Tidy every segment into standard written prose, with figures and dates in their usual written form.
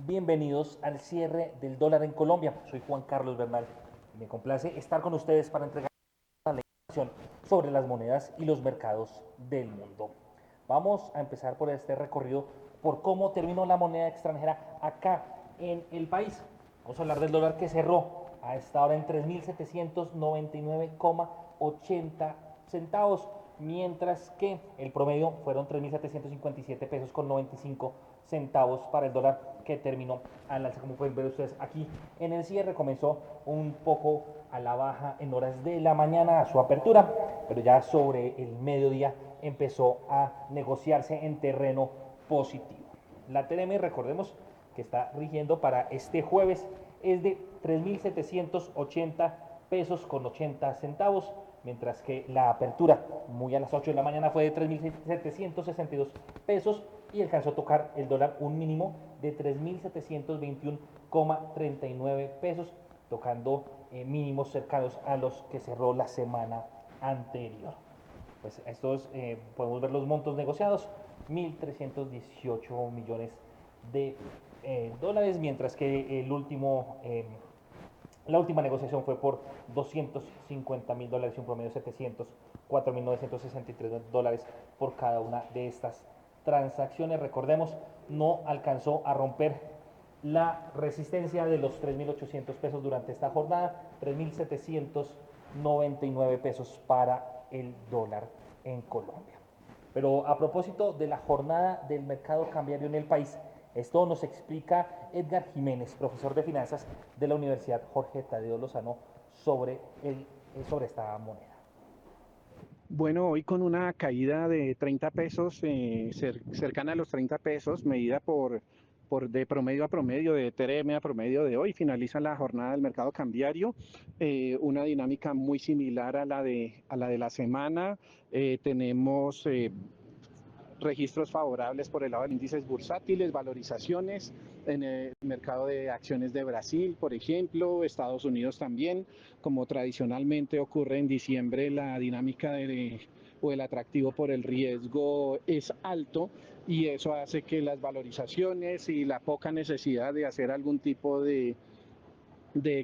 Bienvenidos al cierre del dólar en Colombia. Soy Juan Carlos Bernal y me complace estar con ustedes para entregar la información sobre las monedas y los mercados del mundo. Vamos a empezar por este recorrido por cómo terminó la moneda extranjera acá en el país. Vamos a hablar del dólar que cerró a esta hora en 3.799,80 centavos, mientras que el promedio fueron 3.757 pesos con 95 centavos para el dólar que terminó al alza. Como pueden ver ustedes aquí en el cierre, comenzó un poco a la baja en horas de la mañana a su apertura, pero ya sobre el mediodía empezó a negociarse en terreno positivo. La TLM, recordemos que está rigiendo para este jueves, es de 3.780 pesos con 80 centavos, mientras que la apertura, muy a las 8 de la mañana, fue de 3.762 pesos y alcanzó a tocar el dólar un mínimo de 3.721,39 pesos, tocando mínimos cercanos a los que cerró la semana anterior. Pues estos podemos ver los montos negociados: 1.318 millones de dólares, mientras que la última negociación fue por 250.000 dólares y un promedio de 704.963 dólares por cada una de estas transacciones. Recordemos, no alcanzó a romper la resistencia de los 3.800 pesos durante esta jornada, 3.799 pesos para el dólar en Colombia. Pero a propósito de la jornada del mercado cambiario en el país, esto nos explica Edgar Jiménez, profesor de finanzas de la Universidad Jorge Tadeo Lozano, sobre esta moneda. Bueno, hoy con una caída de 30 pesos, cercana a los 30 pesos, medida por de promedio a promedio, de TRM a promedio de hoy, finaliza la jornada del mercado cambiario. Una dinámica muy similar a la de la semana. Tenemos registros favorables por el lado de índices bursátiles, valorizaciones en el mercado de acciones de Brasil, por ejemplo, Estados Unidos también, como tradicionalmente ocurre en diciembre, la dinámica o el atractivo por el riesgo es alto y eso hace que las valorizaciones y la poca necesidad de hacer algún tipo de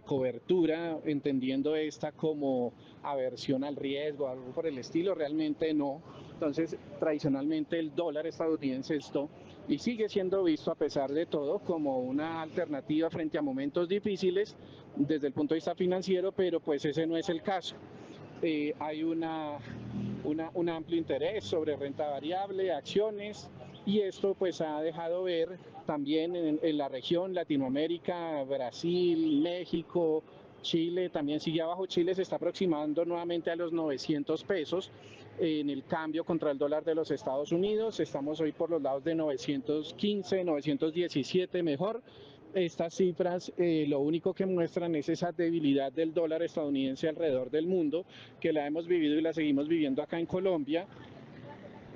cobertura, entendiendo esta como aversión al riesgo, algo por el estilo, realmente no. Entonces, tradicionalmente el dólar estadounidense esto y sigue siendo visto a pesar de todo como una alternativa frente a momentos difíciles desde el punto de vista financiero, pero pues ese no es el caso. Hay un amplio interés sobre renta variable, acciones, y esto pues ha dejado ver también en la región, Latinoamérica, Brasil, México, Chile también sigue abajo. Chile se está aproximando nuevamente a los 900 pesos en el cambio contra el dólar de los Estados Unidos. Estamos hoy por los lados de 915, 917 mejor. Estas cifras lo único que muestran es esa debilidad del dólar estadounidense alrededor del mundo, que la hemos vivido y la seguimos viviendo acá en Colombia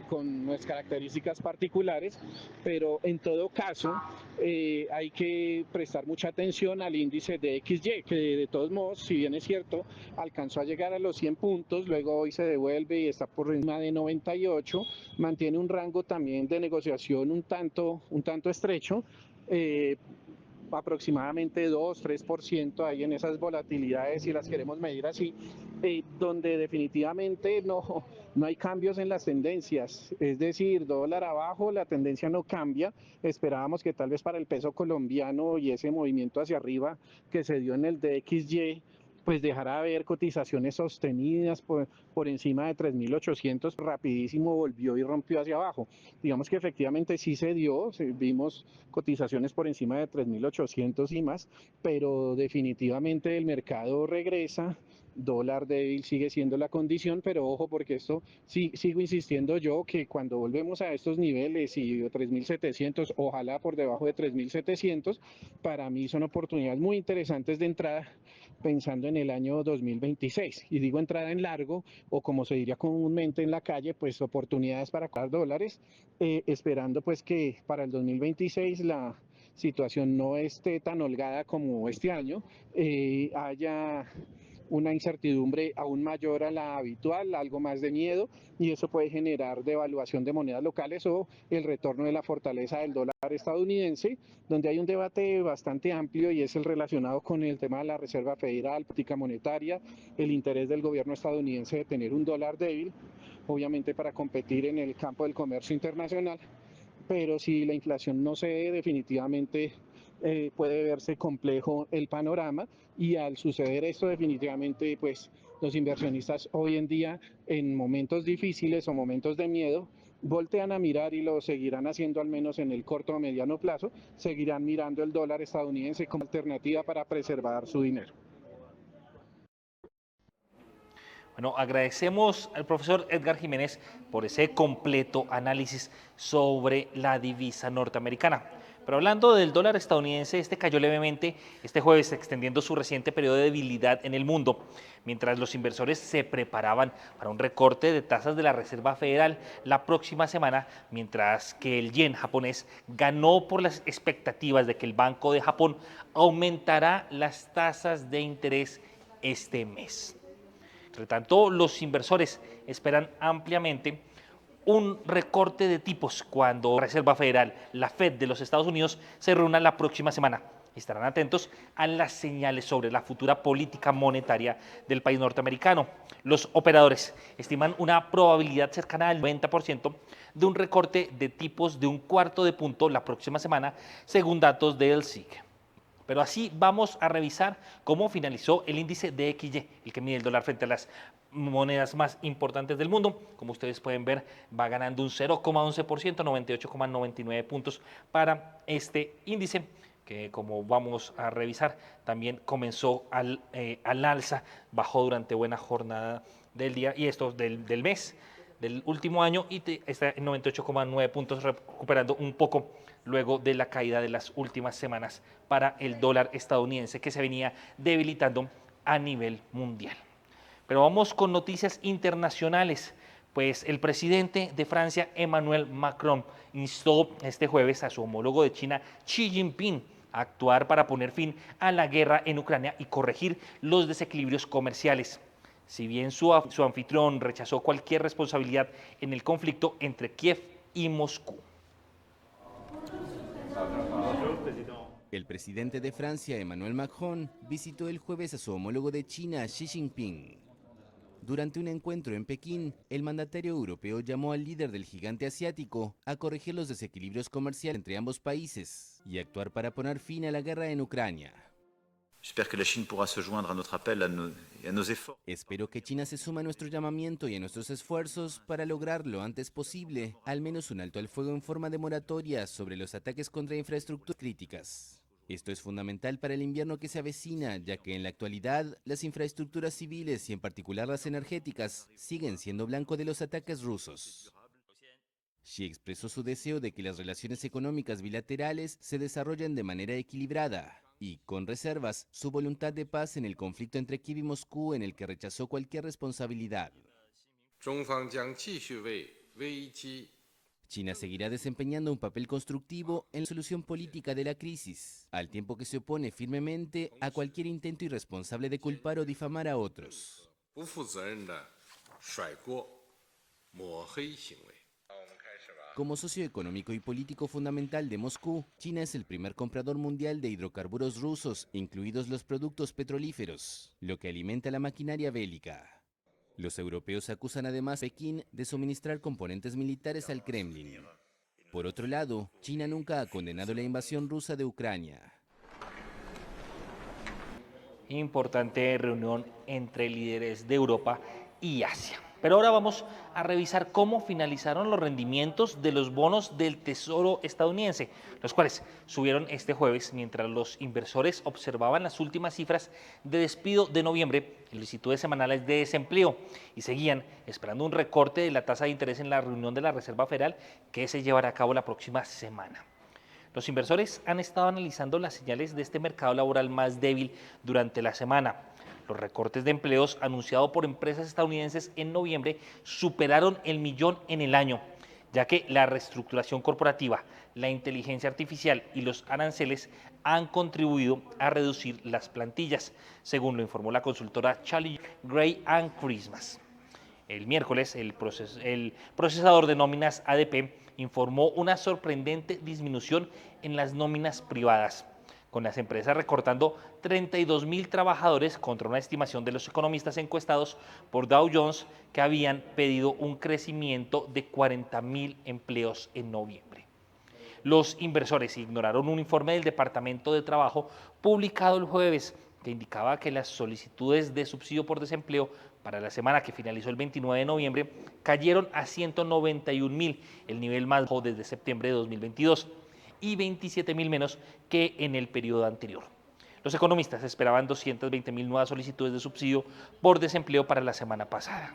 con nuestras características particulares, pero en todo caso hay que prestar mucha atención al índice de XY, que de todos modos, si bien es cierto, alcanzó a llegar a los 100 puntos, luego hoy se devuelve y está por encima de 98, mantiene un rango también de negociación un tanto estrecho, aproximadamente 2-3% ahí en esas volatilidades, si las queremos medir así, donde definitivamente no hay cambios en las tendencias, es decir, dólar abajo, la tendencia no cambia. Esperábamos que tal vez para el peso colombiano y ese movimiento hacia arriba que se dio en el DXY, pues dejará ver cotizaciones sostenidas por encima de 3.800, rapidísimo volvió y rompió hacia abajo. Digamos que efectivamente sí se dio, vimos cotizaciones por encima de 3.800 y más, pero definitivamente el mercado regresa, dólar débil sigue siendo la condición, pero ojo porque esto sí, sigo insistiendo yo que cuando volvemos a estos niveles y 3.700, ojalá por debajo de 3.700, para mí son oportunidades muy interesantes de entrada pensando en el año 2026. Y digo entrada en largo, o como se diría comúnmente en la calle, pues oportunidades para comprar dólares, esperando pues que para el 2026 la situación no esté tan holgada como este año, haya una incertidumbre aún mayor a la habitual, algo más de miedo, y eso puede generar devaluación de monedas locales o el retorno de la fortaleza del dólar estadounidense, donde hay un debate bastante amplio y es el relacionado con el tema de la Reserva Federal, política monetaria, el interés del gobierno estadounidense de tener un dólar débil, obviamente para competir en el campo del comercio internacional, pero si la inflación no cede, definitivamente puede verse complejo el panorama, y al suceder esto definitivamente pues los inversionistas hoy en día en momentos difíciles o momentos de miedo voltean a mirar, y lo seguirán haciendo al menos en el corto o mediano plazo, seguirán mirando el dólar estadounidense como alternativa para preservar su dinero. Bueno, agradecemos al profesor Edgar Jiménez por ese completo análisis sobre la divisa norteamericana. Pero hablando del dólar estadounidense, este cayó levemente este jueves, extendiendo su reciente periodo de debilidad en el mundo, mientras los inversores se preparaban para un recorte de tasas de la Reserva Federal la próxima semana, mientras que el yen japonés ganó por las expectativas de que el Banco de Japón aumentará las tasas de interés este mes. Entre tanto, los inversores esperan ampliamente un recorte de tipos cuando la Reserva Federal, la Fed de los Estados Unidos, se reúna la próxima semana. Estarán atentos a las señales sobre la futura política monetaria del país norteamericano. Los operadores estiman una probabilidad cercana al 90% de un recorte de tipos de 1/4 de punto la próxima semana, según datos del SIC. Pero así vamos a revisar cómo finalizó el índice DXY, el que mide el dólar frente a las monedas más importantes del mundo. Como ustedes pueden ver, va ganando un 0,11%, 98,99 puntos para este índice, que como vamos a revisar, también comenzó al alza, bajó durante buena jornada del día y esto del mes del último año, y está en 98,9 puntos, recuperando un poco luego de la caída de las últimas semanas para el dólar estadounidense, que se venía debilitando a nivel mundial. Pero vamos con noticias internacionales. Pues el presidente de Francia, Emmanuel Macron, instó este jueves a su homólogo de China, Xi Jinping, a actuar para poner fin a la guerra en Ucrania y corregir los desequilibrios comerciales. Si bien su anfitrión rechazó cualquier responsabilidad en el conflicto entre Kiev y Moscú. El presidente de Francia, Emmanuel Macron, visitó el jueves a su homólogo de China, Xi Jinping. Durante un encuentro en Pekín, el mandatario europeo llamó al líder del gigante asiático a corregir los desequilibrios comerciales entre ambos países y actuar para poner fin a la guerra en Ucrania. J'espère que la Chine pourra se joindre à notre appel et à nos efforts. Espero que China se suma a nuestro llamamiento y a nuestros esfuerzos para lograr lo antes posible al menos un alto al fuego en forma de moratoria sobre los ataques contra infraestructuras críticas. Esto es fundamental para el invierno que se avecina, ya que en la actualidad las infraestructuras civiles y en particular las energéticas siguen siendo blanco de los ataques rusos. Xi expresó su deseo de que las relaciones económicas bilaterales se desarrollen de manera equilibrada y, con reservas, su voluntad de paz en el conflicto entre Kiev y Moscú, en el que rechazó cualquier responsabilidad. China seguirá desempeñando un papel constructivo en la solución política de la crisis, al tiempo que se opone firmemente a cualquier intento irresponsable de culpar o difamar a otros. Como socio económico y político fundamental de Moscú, China es el primer comprador mundial de hidrocarburos rusos, incluidos los productos petrolíferos, lo que alimenta la maquinaria bélica. Los europeos acusan además a Pekín de suministrar componentes militares al Kremlin. Por otro lado, China nunca ha condenado la invasión rusa de Ucrania. Importante reunión entre líderes de Europa y Asia. Pero ahora vamos a revisar cómo finalizaron los rendimientos de los bonos del Tesoro estadounidense, los cuales subieron este jueves mientras los inversores observaban las últimas cifras de despido de noviembre y solicitudes semanales de desempleo y seguían esperando un recorte de la tasa de interés en la reunión de la Reserva Federal que se llevará a cabo la próxima semana. Los inversores han estado analizando las señales de este mercado laboral más débil durante la semana. Los recortes de empleos anunciados por empresas estadounidenses en noviembre superaron el 1.000.000 en el año, ya que la reestructuración corporativa, la inteligencia artificial y los aranceles han contribuido a reducir las plantillas, según lo informó la consultora Charlie Gray and Christmas. El miércoles, el procesador de nóminas ADP informó una sorprendente disminución en las nóminas privadas, con las empresas recortando 32.000 trabajadores contra una estimación de los economistas encuestados por Dow Jones que habían pedido un crecimiento de 40.000 empleos en noviembre. Los inversores ignoraron un informe del Departamento de Trabajo publicado el jueves que indicaba que las solicitudes de subsidio por desempleo para la semana que finalizó el 29 de noviembre cayeron a 191.000, el nivel más bajo desde septiembre de 2022, y 27.000 menos que en el periodo anterior. Los economistas esperaban 220.000 nuevas solicitudes de subsidio por desempleo para la semana pasada.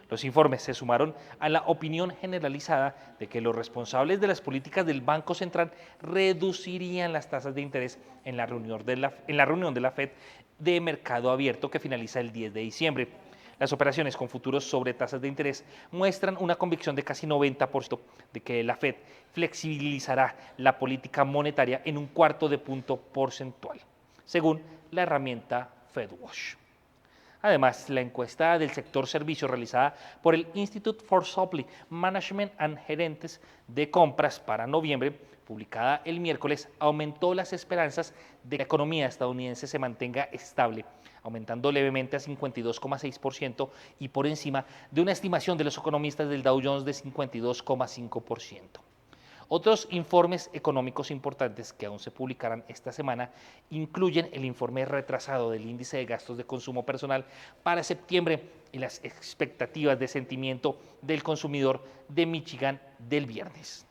Los informes se sumaron a la opinión generalizada de que los responsables de las políticas del Banco Central reducirían las tasas de interés en la reunión de la FED de mercado abierto que finaliza el 10 de diciembre. Las operaciones con futuros sobre tasas de interés muestran una convicción de casi 90% de que la FED flexibilizará la política monetaria en un cuarto de punto porcentual, según la herramienta FedWatch. Además, la encuesta del sector servicios realizada por el Institute for Supply Management and Gerentes de Compras para noviembre, publicada el miércoles, aumentó las esperanzas de que la economía estadounidense se mantenga estable, aumentando levemente a 52,6% y por encima de una estimación de los economistas del Dow Jones de 52,5%. Otros informes económicos importantes que aún se publicarán esta semana incluyen el informe retrasado del índice de gastos de consumo personal para septiembre y las expectativas de sentimiento del consumidor de Michigan del viernes.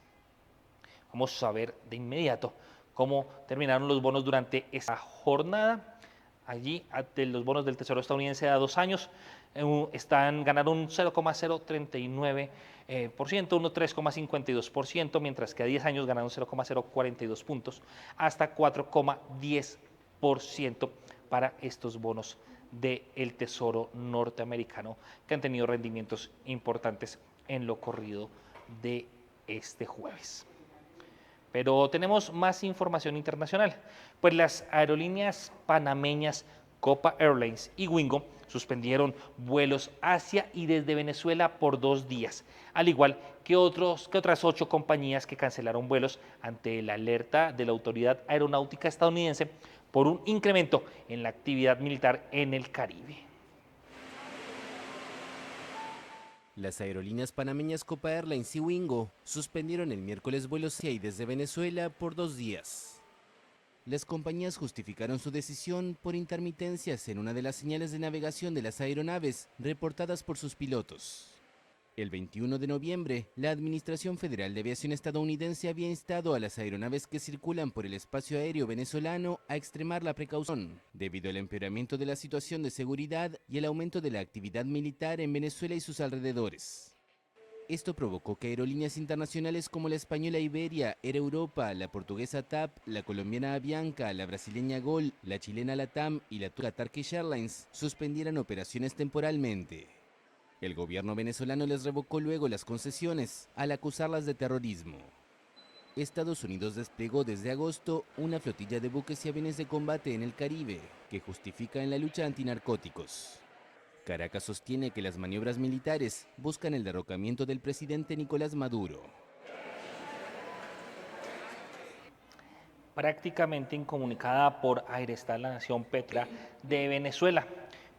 Vamos a ver de inmediato cómo terminaron los bonos durante esta jornada. Allí los bonos del Tesoro estadounidense a 2 años están ganando un 0,039%, un 3,52%, mientras que a 10 años ganaron 0,042 puntos, hasta 4,10% para estos bonos del Tesoro norteamericano, que han tenido rendimientos importantes en lo corrido de este jueves. Pero tenemos más información internacional, pues las aerolíneas panameñas Copa Airlines y Wingo suspendieron vuelos hacia y desde Venezuela por 2 días, al igual que otras 8 compañías que cancelaron vuelos ante la alerta de la Autoridad Aeronáutica estadounidense por un incremento en la actividad militar en el Caribe. Las aerolíneas panameñas Copa Airlines y Wingo suspendieron el miércoles vuelos hacia y desde Venezuela por 2 días. Las compañías justificaron su decisión por intermitencias en una de las señales de navegación de las aeronaves reportadas por sus pilotos. El 21 de noviembre, la Administración Federal de Aviación estadounidense había instado a las aeronaves que circulan por el espacio aéreo venezolano a extremar la precaución, debido al empeoramiento de la situación de seguridad y el aumento de la actividad militar en Venezuela y sus alrededores. Esto provocó que aerolíneas internacionales como la española Iberia, Air Europa, la portuguesa TAP, la colombiana Avianca, la brasileña GOL, la chilena LATAM y la turca Turkish Airlines suspendieran operaciones temporalmente. El gobierno venezolano les revocó luego las concesiones al acusarlas de terrorismo. Estados Unidos desplegó desde agosto una flotilla de buques y aviones de combate en el Caribe que justifica en la lucha antinarcóticos. Caracas sostiene que las maniobras militares buscan el derrocamiento del presidente Nicolás Maduro. Prácticamente incomunicada por aire está la nación Petra de Venezuela.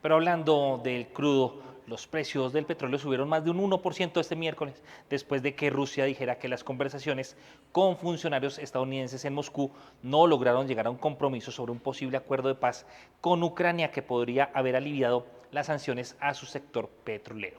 Pero hablando del crudo, los precios del petróleo subieron más de un 1% este miércoles, después de que Rusia dijera que las conversaciones con funcionarios estadounidenses en Moscú no lograron llegar a un compromiso sobre un posible acuerdo de paz con Ucrania que podría haber aliviado las sanciones a su sector petrolero.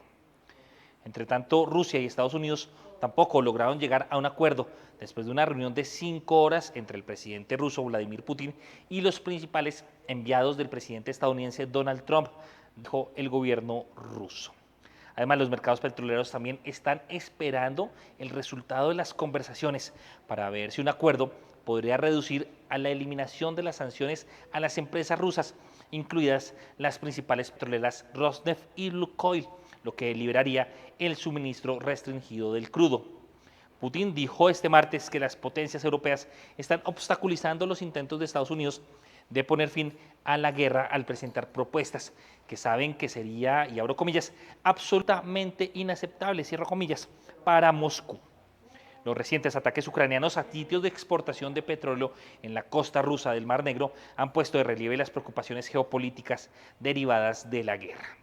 Entre tanto, Rusia y Estados Unidos tampoco lograron llegar a un acuerdo después de una reunión de 5 horas entre el presidente ruso Vladimir Putin y los principales enviados del presidente estadounidense Donald Trump, dijo el gobierno ruso. Además, los mercados petroleros también están esperando el resultado de las conversaciones para ver si un acuerdo podría reducir a la eliminación de las sanciones a las empresas rusas, incluidas las principales petroleras Rosneft y Lukoil, lo que liberaría el suministro restringido del crudo. Putin dijo este martes que las potencias europeas están obstaculizando los intentos de Estados Unidos de poner fin a la guerra al presentar propuestas que saben que sería, y abro comillas, absolutamente inaceptable, cierro comillas, para Moscú. Los recientes ataques ucranianos a sitios de exportación de petróleo en la costa rusa del Mar Negro han puesto de relieve las preocupaciones geopolíticas derivadas de la guerra.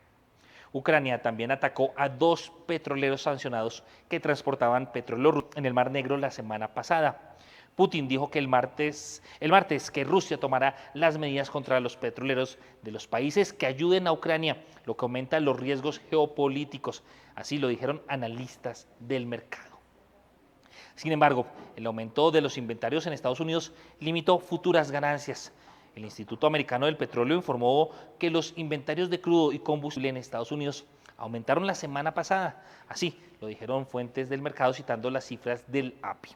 Ucrania también atacó a 2 petroleros sancionados que transportaban petróleo ruso en el Mar Negro la semana pasada. Putin dijo que el martes que Rusia tomará las medidas contra los petroleros de los países que ayuden a Ucrania, lo que aumenta los riesgos geopolíticos. Así lo dijeron analistas del mercado. Sin embargo, el aumento de los inventarios en Estados Unidos limitó futuras ganancias. El Instituto Americano del Petróleo informó que los inventarios de crudo y combustible en Estados Unidos aumentaron la semana pasada. Así lo dijeron fuentes del mercado citando las cifras del API.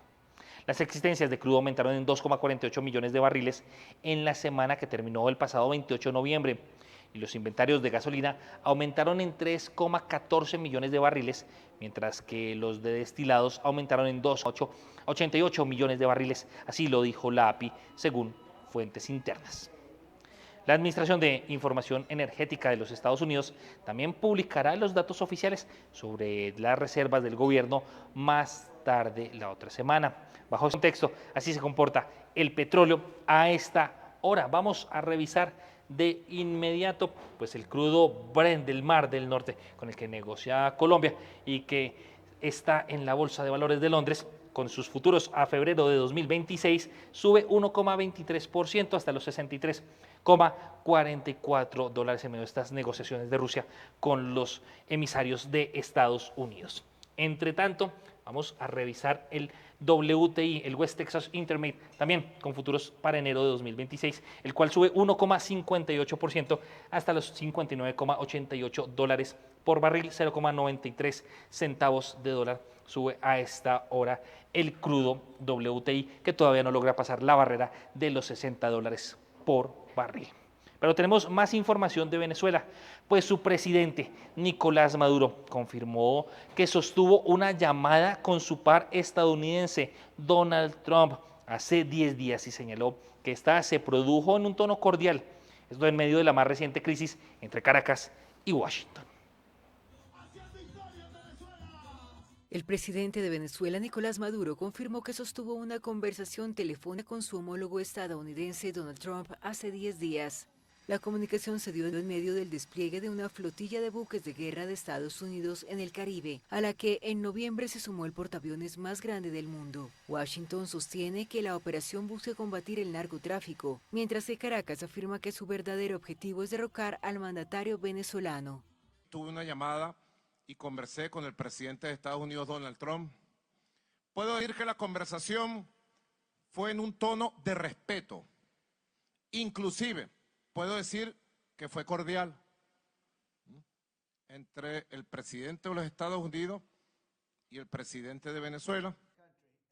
Las existencias de crudo aumentaron en 2,48 millones de barriles en la semana que terminó el pasado 28 de noviembre. Y los inventarios de gasolina aumentaron en 3,14 millones de barriles, mientras que los de destilados aumentaron en 2,88 millones de barriles. Así lo dijo la API, según fuentes internas. La Administración de Información Energética de los Estados Unidos también publicará los datos oficiales sobre las reservas del gobierno más tarde la otra semana. Bajo ese contexto, así se comporta el petróleo a esta hora. Vamos a revisar de inmediato pues el crudo Brent del Mar del Norte con el que negocia Colombia y que está en la Bolsa de Valores de Londres. Con sus futuros a febrero de 2026 sube 1,23% hasta los 63,44 dólares en medio de estas negociaciones de Rusia con los emisarios de Estados Unidos. Entre tanto, vamos a revisar el WTI, el West Texas Intermediate, también con futuros para enero de 2026, el cual sube 1,58% hasta los 59,88 dólares por barril, 0,93 centavos de dólar sube a esta hora el crudo WTI, que todavía no logra pasar la barrera de los 60 dólares por barril. Pero tenemos más información de Venezuela, pues su presidente, Nicolás Maduro, confirmó que sostuvo una llamada con su par estadounidense, Donald Trump, hace 10 días y señaló que esta se produjo en un tono cordial, esto en medio de la más reciente crisis entre Caracas y Washington. El presidente de Venezuela, Nicolás Maduro, confirmó que sostuvo una conversación telefónica con su homólogo estadounidense, Donald Trump, hace 10 días. La comunicación se dio en medio del despliegue de una flotilla de buques de guerra de Estados Unidos en el Caribe, a la que en noviembre se sumó el portaaviones más grande del mundo. Washington sostiene que la operación busca combatir el narcotráfico, mientras que Caracas afirma que su verdadero objetivo es derrocar al mandatario venezolano. Tuve una llamada y conversé con el presidente de Estados Unidos, Donald Trump. Puedo decir que la conversación fue en un tono de respeto. Inclusive, puedo decir que fue cordial entre el presidente de los Estados Unidos y el presidente de Venezuela.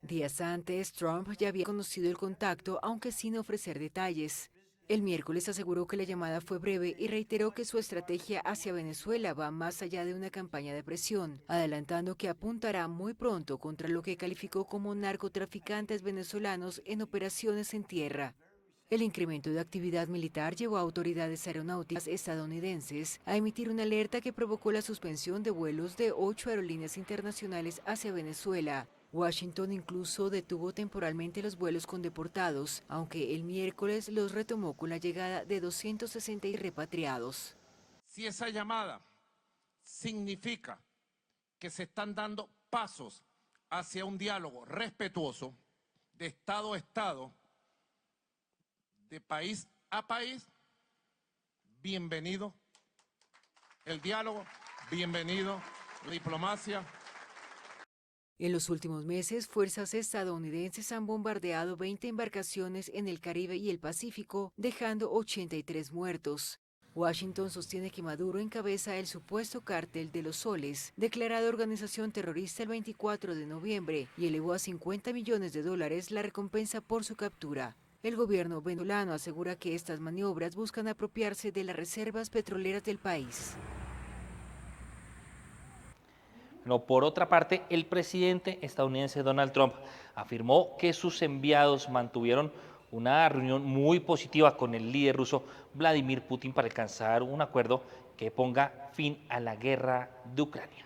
Días antes, Trump ya había conocido el contacto, aunque sin ofrecer detalles. El miércoles aseguró que la llamada fue breve y reiteró que su estrategia hacia Venezuela va más allá de una campaña de presión, adelantando que apuntará muy pronto contra lo que calificó como narcotraficantes venezolanos en operaciones en tierra. El incremento de actividad militar llevó a autoridades aeronáuticas estadounidenses a emitir una alerta que provocó la suspensión de vuelos de 8 aerolíneas internacionales hacia Venezuela. Washington incluso detuvo temporalmente los vuelos con deportados, aunque el miércoles los retomó con la llegada de 260 repatriados. Si esa llamada significa que se están dando pasos hacia un diálogo respetuoso de Estado a Estado, de país a país, bienvenido el diálogo, bienvenido la diplomacia. En los últimos meses, fuerzas estadounidenses han bombardeado 20 embarcaciones en el Caribe y el Pacífico, dejando 83 muertos. Washington sostiene que Maduro encabeza el supuesto cártel de los soles, declarado organización terrorista el 24 de noviembre, y elevó a $50 millones la recompensa por su captura. El gobierno venezolano asegura que estas maniobras buscan apropiarse de las reservas petroleras del país. No, por otra parte, el presidente estadounidense Donald Trump afirmó que sus enviados mantuvieron una reunión muy positiva con el líder ruso Vladimir Putin para alcanzar un acuerdo que ponga fin a la guerra de Ucrania.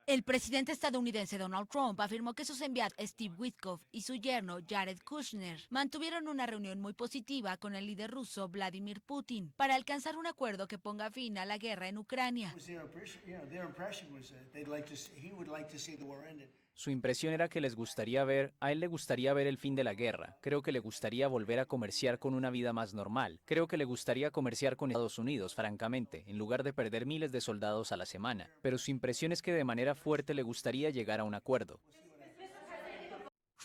El presidente estadounidense Donald Trump afirmó que sus enviados Steve Witkoff y su yerno Jared Kushner mantuvieron una reunión muy positiva con el líder ruso Vladimir Putin para alcanzar un acuerdo que ponga fin a la guerra en Ucrania. Su impresión era que a él le gustaría ver el fin de la guerra. Creo que le gustaría volver a comerciar con una vida más normal. Creo que le gustaría comerciar con Estados Unidos, francamente, en lugar de perder miles de soldados a la semana. Pero su impresión es que de manera fuerte le gustaría llegar a un acuerdo.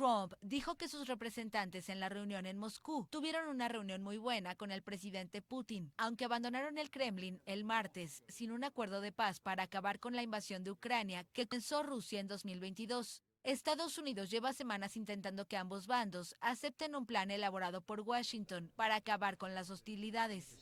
Trump dijo que sus representantes en la reunión en Moscú tuvieron una reunión muy buena con el presidente Putin, aunque abandonaron el Kremlin el martes sin un acuerdo de paz para acabar con la invasión de Ucrania que comenzó Rusia en 2022. Estados Unidos lleva semanas intentando que ambos bandos acepten un plan elaborado por Washington para acabar con las hostilidades.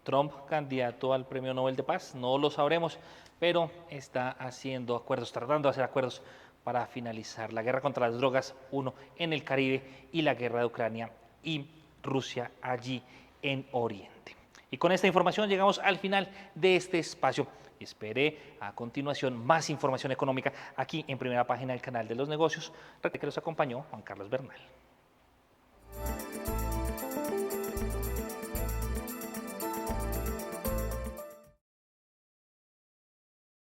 Trump, candidato al Premio Nobel de Paz, no lo sabremos, pero está haciendo acuerdos, tratando de hacer acuerdos para finalizar la guerra contra las drogas, uno en el Caribe y la guerra de Ucrania y Rusia allí en Oriente. Y con esta información llegamos al final de este espacio. Espere a continuación más información económica aquí en Primera Página del canal de los negocios. Recuerde que los acompañó Juan Carlos Bernal.